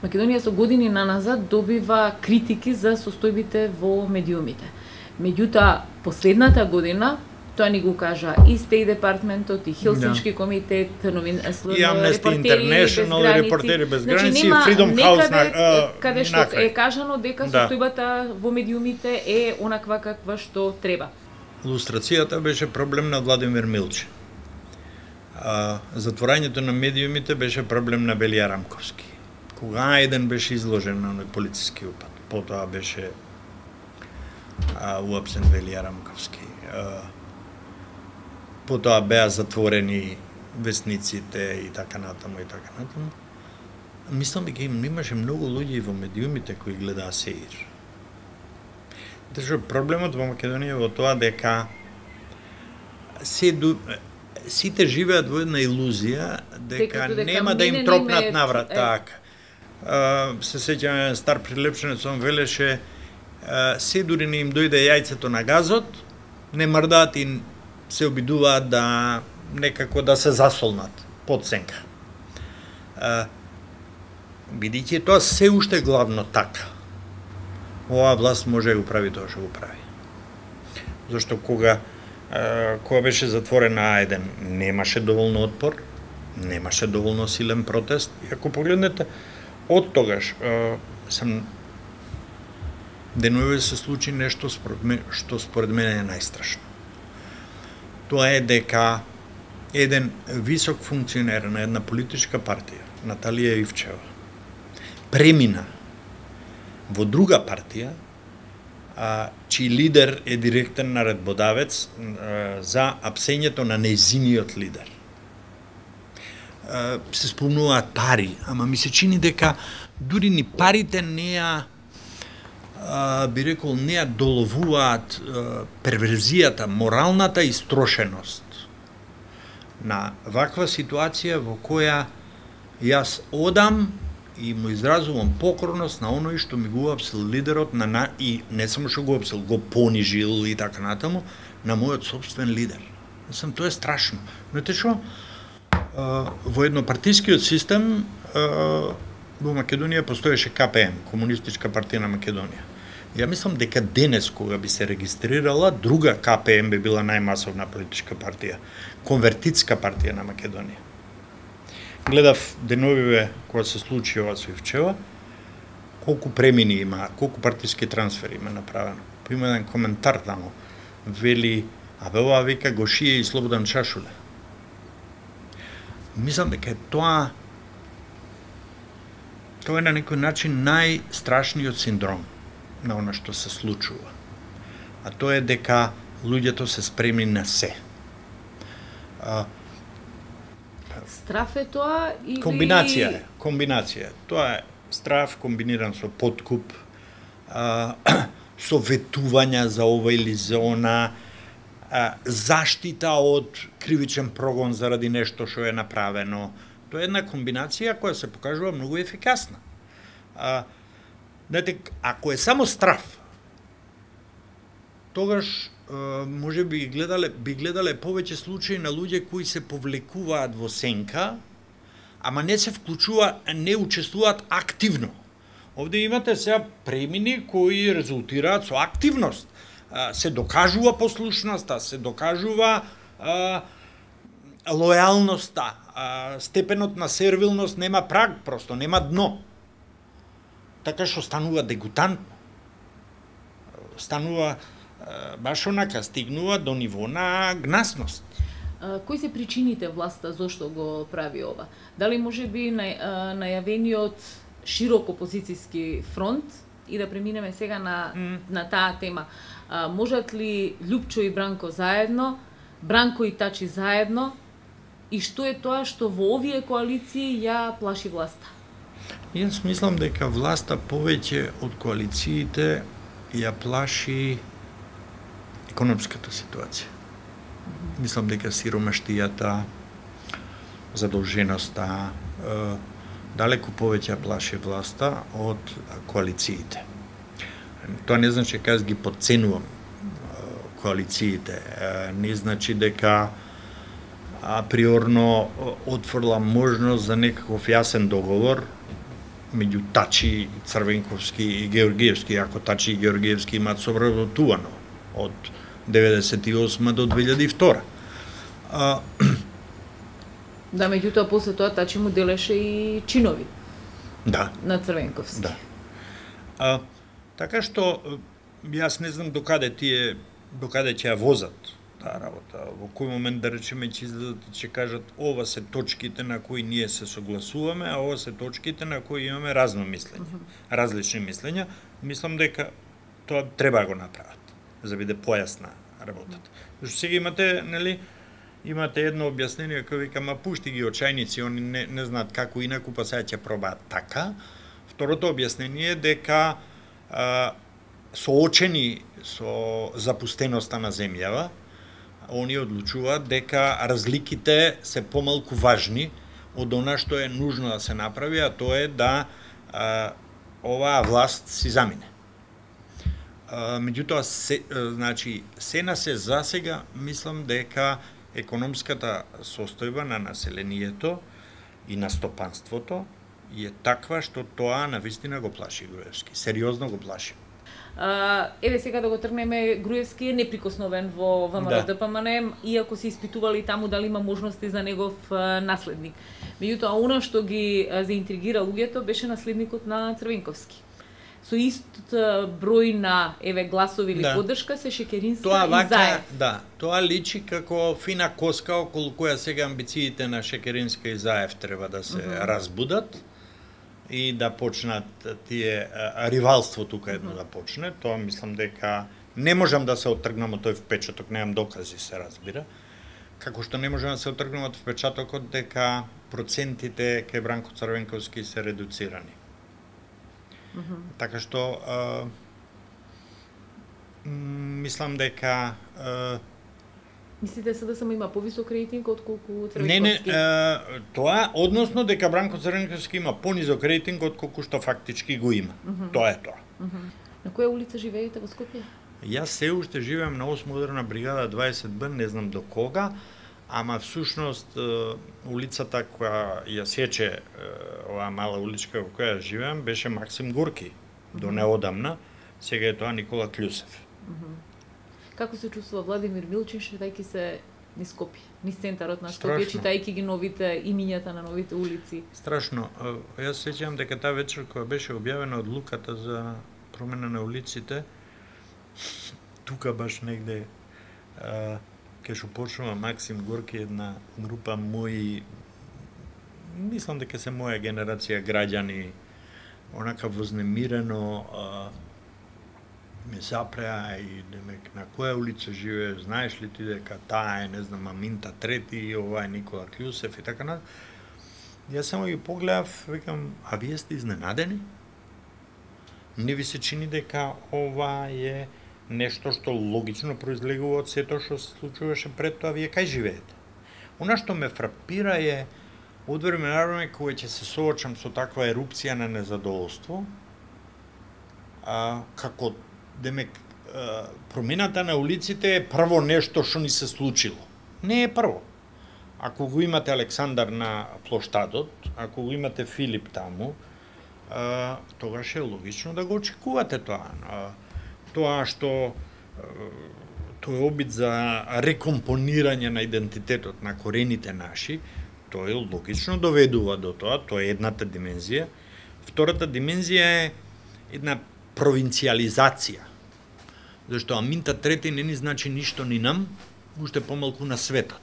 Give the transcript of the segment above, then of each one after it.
Македонија со години наназад добива критики за состојбите во медиумите. Меѓутоа, последната година тоа ни го кажа и State Департментот, и Хелсиншки комитет, и Amnesty International, Репортери без граници, и Freedom House каде што е кажано дека состојбата во медиумите е онаква каква што треба. Лустрацијата беше проблем на Владимир Милче. Затворањето на медиумите беше проблем на Велија Рамковски. Кога еден беше изложен на полициски упад, потоа беше уапсен Велија Рамковски. Потоа беа затворени весниците и така натаму и така натаму. Мислам дека имаше многу луѓе во медиумите кои гледаа сеир. Проблемот во Македонија е во тоа дека сите живеат во една илузија дека нема да им тропнат наврат. Така. Се сеќам стар прилепченец, он велеше се дури не им дојде јајцето на газот, не мрдаат и се обидуваат да некако да се засолнат под сенка. Бидејќи тоа се уште главно така, оваа власт може да го прави тоа што го прави. Зашто кога беше затворена А1, немаше доволно отпор, немаше доволно силен протест. И ако погледнете, од тогаш деновиве се случи нешто што според мене е најстрашно. Тоа е дека еден висок функционер на една политичка партија, Наталија Ивчева, премина во друга партија, чиј лидер е директен наредбодавец за апсењето на нејзиниот лидер. Се спомнуваат пари, ама ми се чини дека дури ни парите би рекол, не ја доловуваат перверзијата, моралната истрошеност на ваква ситуација во која јас одам и му изразувам покорност на оној што ми го уапсил лидерот и не само што го уапсил, го понижил и така натаму на мојот собствен лидер. Тоа е страшно. Знаете што? Во еднопартискиот систем во Македонија постоеше КПМ, Комунистичка партија на Македонија. Ја мислам дека денес, кога би се регистрирала, друга КПМ би била најмасовна политичка партија, Конвертитска партија на Македонија. Гледав деновиве кога се случи ова со Ивчева, колку премини има, колку партиски трансфери има направено. Има еден коментар таму, вели, ова вика го шие и Слободан Шашуле. Мислам дека тоа е на некој начин најстрашниот синдром на она што се случува. А тоа е дека луѓето се спремни на се. Страф е тоа или... Комбинација. Тоа е страф комбиниран со подкуп, со ветувања за ова или за она, заштита од кривичен прогон заради нешто што е направено. Тоа е една комбинација која се покажува многу ефикасна. Ако е само страф, тогаш може би гледале повеќе случаи на луѓе кои се повлекуваат во сенка, ама не се не учествуваат активно. Овде имате сега премини кои резултираат со активност. Се докажува послушноста, се докажува лојалноста, степенот на сервилност нема праг, просто нема дно. Така што станува дегутантно. Станува баш онака, стигнува до ниво на гнасност. Кои се причините власта зошто го прави ова? Дали може би најавениот широк опозицијски фронт, и да преминеме сега на таа тема, можат ли Љупчо и Бранко заедно, Бранко и Тачи заедно, и што е тоа што во овие коалиции ја плаши власта? Јас мислам дека власта повеќе од коалициите ја плаши економската ситуација. Мислам дека сиромаштијата, задолженоста, далеку повеќе ја плаши власта од коалициите. Тоа не значи дека јас ги потценувам коалициите, не значи дека априорно отфрлам можност за некаков јасен договор, меѓу Тачи, Црвенковски и Георгиевски, ако Тачи и Георгиевски имаат совработувано од 98 до 2002. Да, меѓутоа после тоа Тачи му делеше и чинови. Да. На Црвенковски. Да. Така што јас не знам докаде ќе ја возат таа работа. Во кој момент, да речеме, ќе излезат и ќе кажат ова се точките на кои ние се согласуваме, а ова се точките на кои имаме различни мислења. Мислам дека тоа треба да го направат, за да биде појасна работата. Зашто сега имате едно објаснение кој вика, ма пушти ги очајници, они не знаат како инаку, па сега ќе пробаат така. Второто објаснение е дека соочени со запустеноста на земјава, они одлучуваат дека разликите се помалку важни од она што е нужно да се направи, а тоа е да оваа власт си замине. Меѓутоа, сена се засега, мислам дека економската состојба на населението и на стопанството е таква што тоа навистина го плаши Груевски. Сериозно го плаши. Еве сега да го тргнеме, Груевски е неприкосновен во ВМРО-ДПМН, иако се испитували таму дали има можности за негов наследник. Меѓутоа, она што ги заинтригира луѓето беше наследникот на Црвенковски. Со ист број на гласови или поддршка се Шекеринска и Заев. Да, тоа личи како фина коска околу која сега амбициите на Шекеринска и Заев треба да се разбудат и да почнат тие ривалство тука едно да почне. Тоа мислам дека не можам да се оттргнам од тој впечаток, немам докази, се разбира. Како што не можам да се оттргнам од впечатокот дека процентите кај Бранко Црвенковски се редуцирани. Така што мислам дека мислите СДСМ има повисок рейтинг отколку Црвенковски? Не, тоа односно дека Бранко Црвенковски има понизок рейтинг отколку што фактички го има. Тоа е тоа. На која улица живеете во Скопје? Јас се уште живеам на 8 ударна бригада 20Б, не знам до кога, ама всушност улицата која ја сече оваа мала уличка во која живеам беше Максим Горки до неодамна, сега е тоа Никола Клюсев. Како се чувствува Владимир Милчин шетајќи се низ Скопје, низ центарот на Скопје, читајќи ги новите имињата на новите улици? Страшно. Јас сеќавам дека таа вечер која беше објавена одлуката за промена на улиците, тука баш негде кај што почнува Максим Горки, една група мои, мислам дека се моја генерација граѓани, онака вознемирено ме запреа и демек на која улица живее, знаеш ли ти дека таа е, не знам, Аминта Трети, ова е Никола Клюсев и така на. Јас само ги погледав, викам, а вие сте изненадени? Не ви се чини дека ова е нешто што логично произлегува од сето што се случуваше пред тоа, вие кај живеете? Она што ме фрапира е, од време на време кога ќе се соочам со таква ерупција на незадоволство, како демек промената на улиците е прво нешто што ни се случило. Не е прво. Ако го имате Александар на плоштадот, ако го имате Филип таму, тогаш е логично да го очекувате тоа. Тоа што тој обид за рекомпонирање на идентитетот на корените наши, тоа е логично доведува до тоа, тоа е едната димензија. Втората димензија е една провинциализација. Зашто Аминта Трети не ни значи ништо ни нам, уште помалку на светот.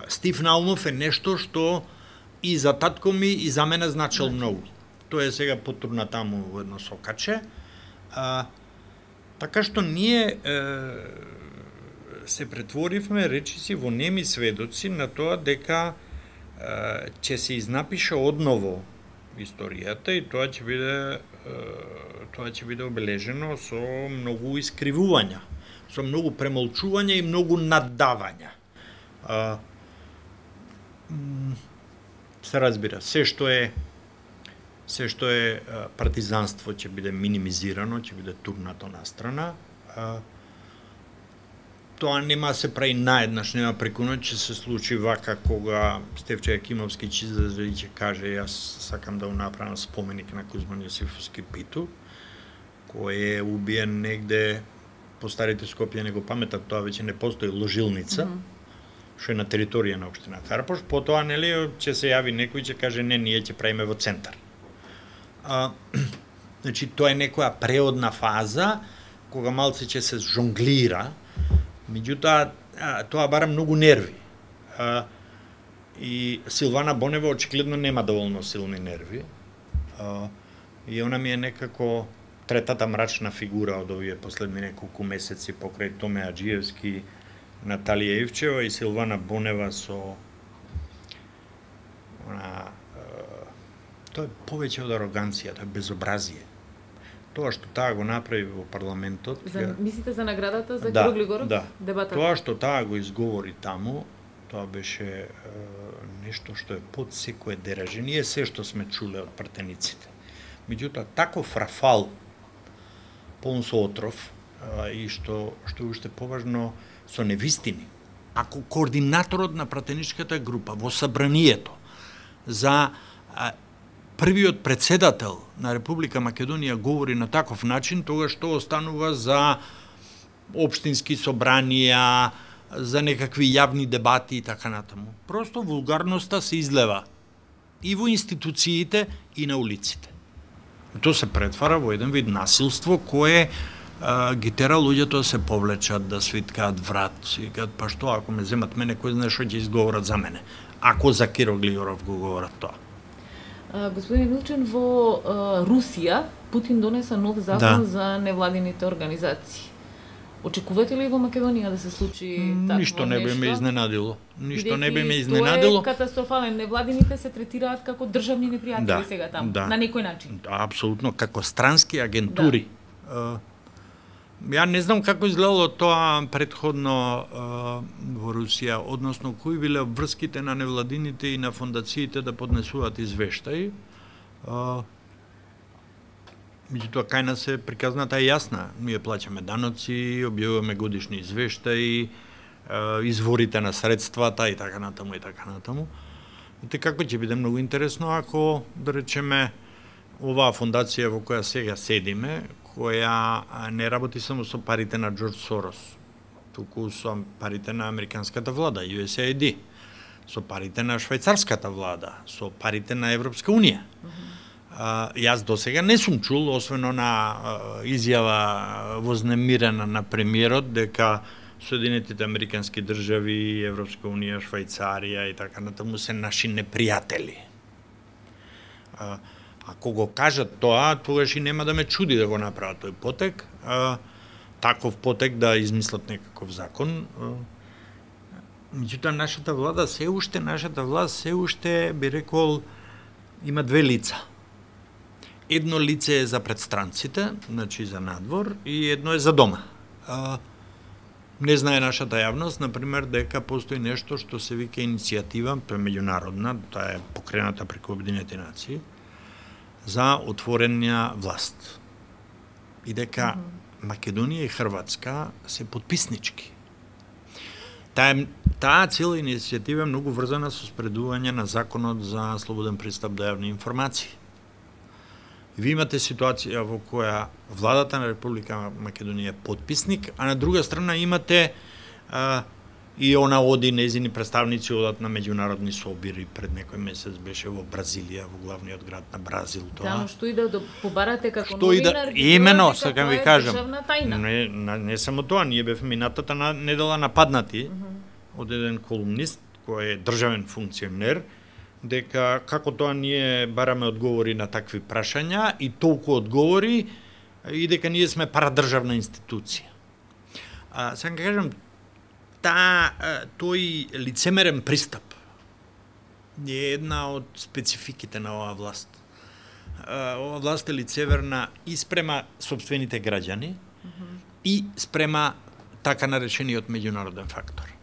Стив Наумов е нешто што и за татко ми и за мене значил многу. Тој е сега потурна таму во едно сокаче. Така што ние се претворивме, речиси, во неми сведоци на тоа дека ќе се изнапише одново историјата и тоа ќе биде обележено со многу искривувања, со многу премолчувања и многу наддавања. Се разбира, се што е партизанство ќе биде минимизирано, ќе биде турнато настрана. тоа нема се прави наеднаш, нема преку ноќ, ќе се случи вака кога Стефче Јакимовски ќе излезе и ќе каже јас сакам да направам споменик на Кузман Јосифовски Питу, кој е убиен негде по старите Скопје, не го паметат, тоа веќе не постои ложилница, што е на територија на општина Карпош, потоа нели ќе се јави некој и ќе каже не, ние ќе правиме во центар. Значи тоа е некоја преодна фаза кога малце ќе се жонглира. Меѓутоа, тоа бара многу нерви. И Силвана Бонева очигледно нема доволно силни нерви. И она ми е некако третата мрачна фигура од овие последни неколку месеци покрај Томе Аџиевски, Наталија Ивчева и Силвана Бонева со тоа е повеќе од ароганција, тоа е безобразие. Тоа што таа го направи во парламентот... Мислите за наградата за Киро Глигоров? Да, дебатата? Тоа што таа го изговори таму, тоа беше нешто што е под секое деражи. Ние се што сме чуле од пратениците. Меѓутоа, таков рафал, полн со отров, и што уште поважно, со невистини. Ако координаторот на пратеничката група во Собранието за првиот председател на Република Македонија говори на таков начин, тогаш што останува за општински собранија, за некакви јавни дебати и така натаму. Просто вулгарноста се излева и во институциите и на улиците. Тоа се претвара во еден вид насилство кое ги тера луѓето да се повлечат, да свиткаат врат, и кажат, па што, ако ме земат мене, кој знае што ќе изговорат за мене, ако за Киро Глигоров го говорат тоа. Господин Милчен, во Русија Путин донеса нов закон за невладините организации. Очекувате ли во Македонија да се случи такво нешто? Ништо не би ме изненадило. Ништо не би ме изненадило. Тоа е катастрофален. Невладините се третираат како државни непријатели сега таму, на некој начин. Да, апсолутно, како странски агентури. Ја не знам како изгледало тоа претходно во Русија, односно кои биле врските на невладините и на фондациите да поднесуваат извештаи. Меѓутоа, кај нас е приказната е јасна. Ние плаќаме даноци, објавуваме годишни извештаи, изворите на средствата и така натаму и така натаму. И како ќе биде многу интересно ако, да речеме, оваа фондација во која сега седиме, која не работи само со парите на Џорџ Сорос, туку со парите на американската влада, USAID, со парите на швајцарската влада, со парите на Европска унија. Јас досега не сум чул, освен на изјава вознемирена на премиерот, дека Соединетите американски држави, Европска унија, Швајцарија и така натаму се наши непријатели. Ако го кажат тоа, тогаш и нема да ме чуди да го направат тој потек. Таков потек да измислат некаков закон. Меѓутоа, нашата влада се уште, би рекол, има две лица. Едно лице е за предстранците, значи за надвор, и едно е за дома. Не знае нашата јавност, например, дека постои нешто што се вика иницијатива, тоа е меѓународна, тоа е покрената преку Обединетите нации, за отворена власт. И дека Македонија и Хрватска се подписнички. Таа цела иницијатива е многу врзана со спредување на законот за слободен пристап до јавни информации. Ви имате ситуација во која владата на Република Македонија е подписник, а на друга страна имате и она оди, незини представници одат на меѓународни собири. Пред некој месец беше во Бразилија, во главниот град на Бразил тоа. Да, но што и да побарате како новинар, имено, сакам ви кажам. Државна тајна. Не само тоа, ние бевме минатата недела нападнати од еден колумнист кој е државен функционер, дека како тоа ние бараме одговори на такви прашања и толку одговори и дека ние сме парадржавна институција. Сакам кажам, тој лицемерен пристап е една од спецификите на оваа власт. Оваа власт е лицемерна и спрема сопствените граѓани и спрема така наречениот меѓународен фактор.